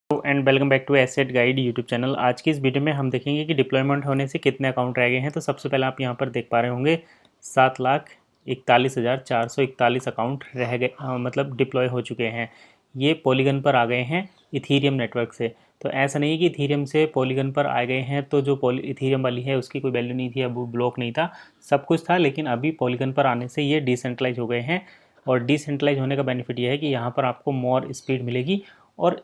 And welcome back to Asset Guide YouTube channel. आज की इस वीडियो में हम देखेंगे कि डिप्लॉयमेंट होने से कितने अकाउंट रह गए हैं। तो सबसे पहले आप यहां पर देख पा रहे होंगे 7,41,441 अकाउंट रह गए, मतलब डिप्लॉय हो चुके हैं। ये पॉलीगन पर आ गए हैं इथीरियम नेटवर्क से। तो ऐसा नहीं है कि इथीरियम से पॉलीगन पर आ गए हैं तो जो इथीरियम वाली है उसकी कोई वैल्यू नहीं थी, अब वो ब्लॉक नहीं था, सब कुछ था, लेकिन अभी पॉलीगन पर आने से ये डिसेंट्रलाइज हो गए हैं। और डिसेंट्रलाइज होने का बेनिफिट ये है कि यहाँ पर आपको मोर स्पीड मिलेगी और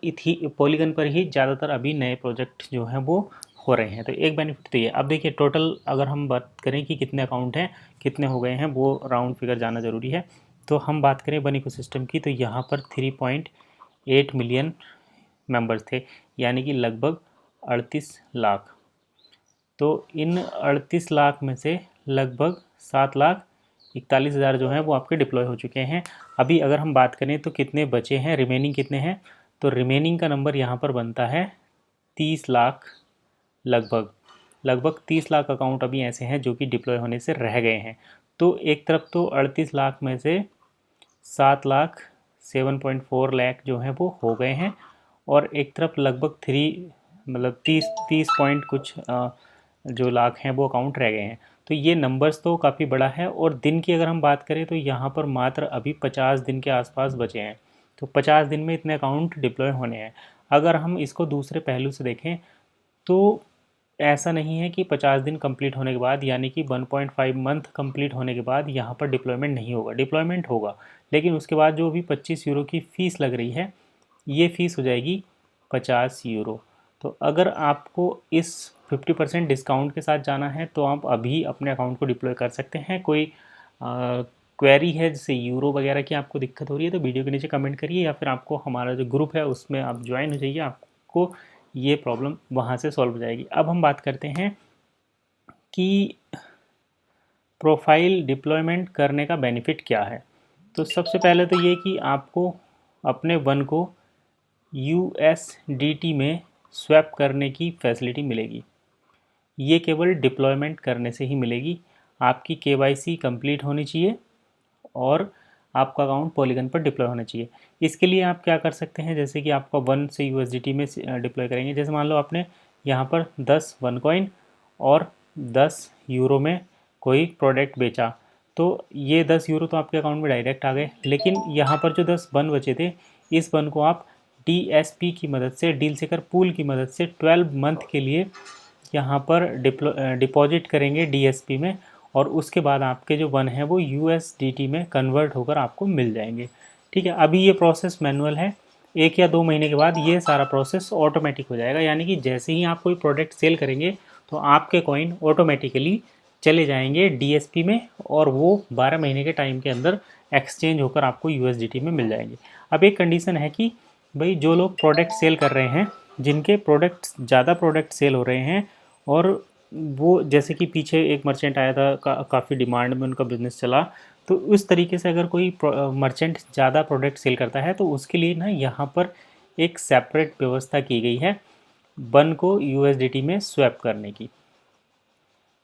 पॉलीगन पर ही ज़्यादातर अभी नए प्रोजेक्ट जो हैं वो हो रहे हैं। तो एक बेनिफिट तो ये। अब देखिए टोटल अगर हम बात करें कि कितने अकाउंट हैं, कितने हो गए हैं, वो राउंड फिगर जाना ज़रूरी है। तो हम बात करें वन इकोसिस्टम की, तो यहाँ पर 3.8 मिलियन मेंबर्स थे, यानी कि लगभग 38 लाख। तो इन 38 लाख में से लगभग 7,41,000 जो हैं वो आपके डिप्लॉय हो चुके हैं। अभी अगर हम बात करें तो कितने बचे हैं, रिमेनिंग कितने हैं, तो रिमेनिंग का नंबर यहाँ पर बनता है 30 लाख। लगभग 30 लाख अकाउंट अभी ऐसे हैं जो कि डिप्लॉय होने से रह गए हैं। तो एक तरफ तो 38 लाख में से 7 लाख 7.4 लाख जो हैं वो हो गए हैं, और एक तरफ लगभग 30 पॉइंट कुछ जो लाख हैं वो अकाउंट रह गए हैं। तो ये नंबर्स तो काफ़ी बड़ा है। और दिन की अगर हम बात करें तो यहाँ पर मात्र अभी 50 दिन के आसपास बचे हैं। तो 50 दिन में इतने अकाउंट डिप्लॉय होने हैं। अगर हम इसको दूसरे पहलू से देखें तो ऐसा नहीं है कि 50 दिन कंप्लीट होने के बाद, यानी कि 1.5 मंथ कंप्लीट होने के बाद यहाँ पर डिप्लॉयमेंट नहीं होगा। डिप्लॉयमेंट होगा, लेकिन उसके बाद जो भी 25 यूरो की फ़ीस लग रही है, ये फ़ीस हो जाएगी 50 यूरो। तो अगर आपको इस 50% डिस्काउंट के साथ जाना है तो आप अभी अपने अकाउंट को डिप्लॉय कर सकते हैं। कोई क्वेरी है जैसे यूरो वगैरह की आपको दिक्कत हो रही है तो वीडियो के नीचे कमेंट करिए, या फिर आपको हमारा जो ग्रुप है उसमें आप ज्वाइन हो जाइए, आपको ये प्रॉब्लम वहाँ से सॉल्व हो जाएगी। अब हम बात करते हैं कि प्रोफाइल डिप्लॉयमेंट करने का बेनिफिट क्या है। तो सबसे पहले तो ये कि आपको अपने वन को USDT में स्वैप करने की फैसिलिटी मिलेगी। ये केवल डिप्लॉयमेंट करने से ही मिलेगी। आपकी KYC कंप्लीट होनी चाहिए और आपका अकाउंट पॉलीगन पर डिप्लॉय होना चाहिए। इसके लिए आप क्या कर सकते हैं, जैसे कि आपका वन से USDT में डिप्लॉय करेंगे। जैसे मान लो आपने यहाँ पर 10 वन कॉइन और 10 यूरो में कोई प्रोडक्ट बेचा, तो ये 10 यूरो तो आपके अकाउंट में डायरेक्ट आ गए। लेकिन यहाँ पर जो 10 वन बचे थे, इस वन को आप DSP की मदद से, डील सेकर पूल की मदद से 12 मंथ के लिए यहाँ पर डिपॉजिट करेंगे DSP में, और उसके बाद आपके जो वन है वो USDT में कन्वर्ट होकर आपको मिल जाएंगे। ठीक है, अभी ये प्रोसेस मैनुअल है। 1 या 2 महीने के बाद ये सारा प्रोसेस ऑटोमेटिक हो जाएगा, यानी कि जैसे ही आप कोई प्रोडक्ट सेल करेंगे तो आपके कॉइन ऑटोमेटिकली चले जाएंगे DSP में, और वो 12 महीने के टाइम के अंदर एक्सचेंज होकर आपको USDT में मिल जाएंगे। अब एक कंडीशन है कि भाई जो लोग प्रोडक्ट सेल कर रहे हैं, जिनके ज़्यादा प्रोडक्ट सेल हो रहे हैं, और वो जैसे कि पीछे एक मर्चेंट आया था, काफ़ी डिमांड में उनका बिज़नेस चला, तो उस तरीके से अगर कोई मर्चेंट ज़्यादा प्रोडक्ट सेल करता है तो उसके लिए ना यहाँ पर एक सेपरेट व्यवस्था की गई है वन को USDT में स्वैप करने की।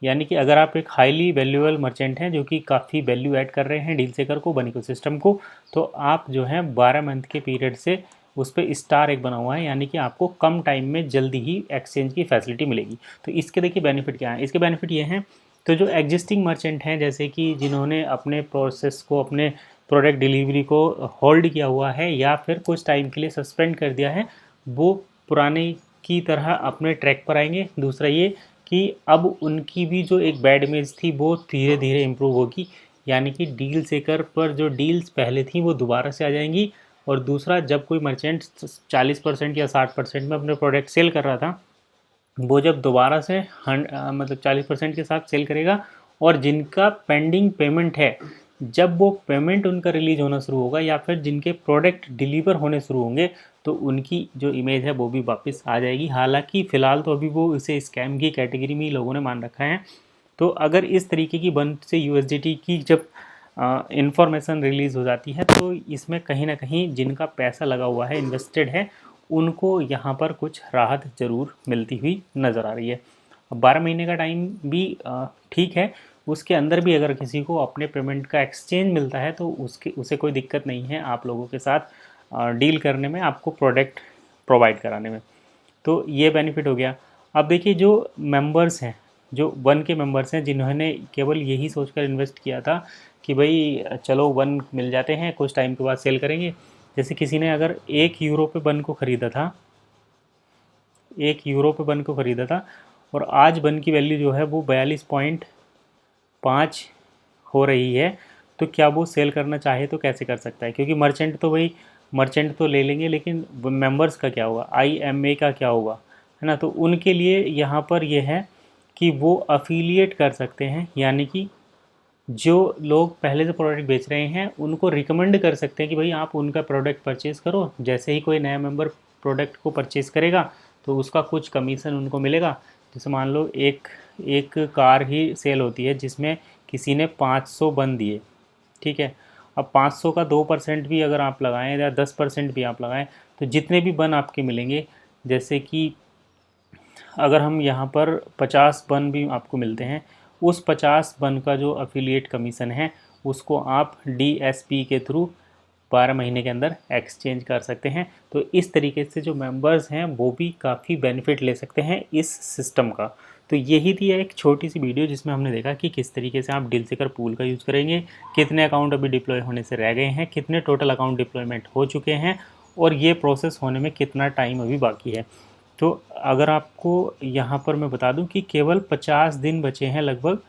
यानी कि अगर आप एक हाईली वैल्यूएबल मर्चेंट हैं जो कि काफ़ी वैल्यू ऐड कर रहे हैं डील सेकर को, वन इकोसिस्टम को, तो आप जो है 12 मंथ के पीरियड से उस पर स्टार एक बना हुआ है, यानी कि आपको कम टाइम में जल्दी ही एक्सचेंज की फैसिलिटी मिलेगी। तो इसके देखिए बेनिफिट क्या है। इसके बेनिफिट ये हैं, तो जो एग्जिस्टिंग मर्चेंट हैं, जैसे कि जिन्होंने अपने प्रोसेस को, अपने प्रोडक्ट डिलीवरी को होल्ड किया हुआ है या फिर कुछ टाइम के लिए सस्पेंड कर दिया है, वो पुराने की तरह अपने ट्रैक पर आएंगे। दूसरा ये कि अब उनकी भी जो एक बैड इमेज थी वो धीरे धीरे इम्प्रूव होगी, यानी कि डील सेकर पर जो डील्स पहले थी वो दोबारा से आ जाएंगी। और दूसरा, जब कोई मर्चेंट 40% या 60% में अपने प्रोडक्ट सेल कर रहा था, वो जब दोबारा से मतलब 40% के साथ सेल करेगा, और जिनका पेंडिंग पेमेंट है, जब वो पेमेंट उनका रिलीज होना शुरू होगा या फिर जिनके प्रोडक्ट डिलीवर होने शुरू होंगे, तो उनकी जो इमेज है वो भी वापस आ जाएगी। हालांकि फ़िलहाल तो अभी वो इसे स्कैम की कैटेगरी में ही लोगों ने मान रखा है। तो अगर इस तरीके की वन से USDT की जब इंफॉर्मेशन रिलीज़ हो जाती है, तो इसमें कहीं ना कहीं जिनका पैसा लगा हुआ है, इन्वेस्टेड है, उनको यहाँ पर कुछ राहत ज़रूर मिलती हुई नज़र आ रही है। 12 महीने का टाइम भी ठीक है, उसके अंदर भी अगर किसी को अपने पेमेंट का एक्सचेंज मिलता है तो उसे कोई दिक्कत नहीं है आप लोगों के साथ डील करने में। आपको प्रोवाइड कराने में। तो ये बेनिफिट हो गया। अब देखिए जो मेंबर्स हैं, जो वन के मेंबर्स हैं, जिन्होंने केवल यही सोचकर इन्वेस्ट किया था कि भाई चलो वन मिल जाते हैं, कुछ टाइम के बाद सेल करेंगे। जैसे किसी ने अगर 1 यूरो पे वन को ख़रीदा था, 1 यूरो पे वन को ख़रीदा था, और आज वन की वैल्यू जो है वो 42.5 हो रही है, तो क्या वो सेल करना चाहे तो कैसे कर सकता है? क्योंकि मर्चेंट तो ले लेंगे, लेकिन मेंबर्स का क्या होगा, IMA का क्या होगा, है ना? तो उनके लिए यहाँ पर ये है कि वो अफिलिएट कर सकते हैं, यानी कि जो लोग पहले से प्रोडक्ट बेच रहे हैं उनको रिकमेंड कर सकते हैं कि भाई आप उनका प्रोडक्ट परचेज़ करो। जैसे ही कोई नया मेंबर प्रोडक्ट को परचेज़ करेगा तो उसका कुछ कमीशन उनको मिलेगा। जैसे मान लो एक एक कार ही सेल होती है जिसमें किसी ने 500 बन दिए, ठीक है। अब 500 का 2% भी अगर आप लगाएं या 10% भी आप लगाएं तो जितने भी बन आपके मिलेंगे, जैसे कि अगर हम यहाँ पर 50 बन भी आपको मिलते हैं, उस 50 बन का जो अफिलिएट कमीशन है उसको आप DSP के थ्रू 12 महीने के अंदर एक्सचेंज कर सकते हैं। तो इस तरीके से जो मेंबर्स हैं वो भी काफ़ी बेनिफिट ले सकते हैं इस सिस्टम का। तो यही थी एक छोटी सी वीडियो जिसमें हमने देखा कि किस तरीके से आप डील सीकर पूल का यूज़ करेंगे, कितने अकाउंट अभी डिप्लॉय होने से रह गए हैं, कितने टोटल अकाउंट डिप्लॉयमेंट हो चुके हैं, और ये प्रोसेस होने में कितना टाइम अभी बाकी है। तो अगर आपको यहाँ पर मैं बता दूं कि केवल 50 दिन बचे हैं, लगभग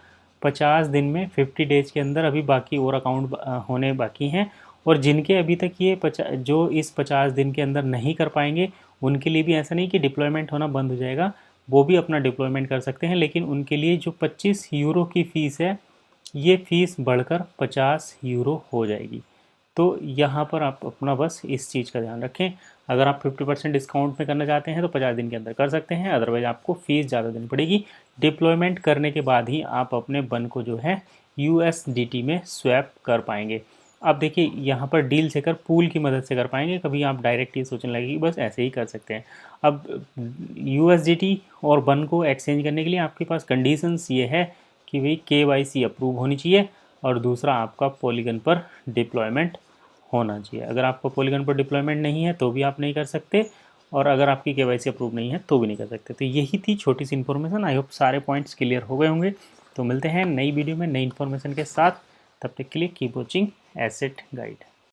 50 दिन में 50 डेज़ के अंदर अभी बाकी और अकाउंट होने बाकी हैं। और जिनके अभी तक ये जो इस 50 दिन के अंदर नहीं कर पाएंगे, उनके लिए भी ऐसा नहीं कि डिप्लॉयमेंट होना बंद हो जाएगा, वो भी अपना डिप्लॉयमेंट कर सकते हैं। लेकिन उनके लिए जो 25 यूरो की फ़ीस है, ये फ़ीस बढ़कर 50 यूरो हो जाएगी। तो यहाँ पर आप अपना बस इस चीज़ का ध्यान रखें। अगर आप 50% डिस्काउंट में करना चाहते हैं तो 50 दिन के अंदर कर सकते हैं, अदरवाइज़ आपको फ़ीस ज़्यादा देनी पड़ेगी। डिप्लॉयमेंट करने के बाद ही आप अपने बन को जो है USDT में स्वैप कर पाएंगे। अब देखिए यहाँ पर डील सेकर पूल की मदद से कर पाएंगे, कभी आप डायरेक्ट ये सोचने लगे कि बस ऐसे ही कर सकते हैं। अब USDT और बन को एक्सचेंज करने के लिए आपके पास कंडीशंस ये है कि भाई KYC अप्रूव होनी चाहिए, और दूसरा आपका पॉलीगन पर डिप्लॉयमेंट होना चाहिए। अगर आपका पॉलीगन पर डिप्लॉयमेंट नहीं है तो भी आप नहीं कर सकते, और अगर आपकी KYC अप्रूव नहीं है तो भी नहीं कर सकते। तो यही थी छोटी सी इन्फॉर्मेशन। आई होप सारे पॉइंट्स क्लियर हो गए होंगे। तो मिलते हैं नई वीडियो में नई इन्फॉर्मेशन के साथ। तब तक के लिए कीप वॉचिंग एसेट गाइड।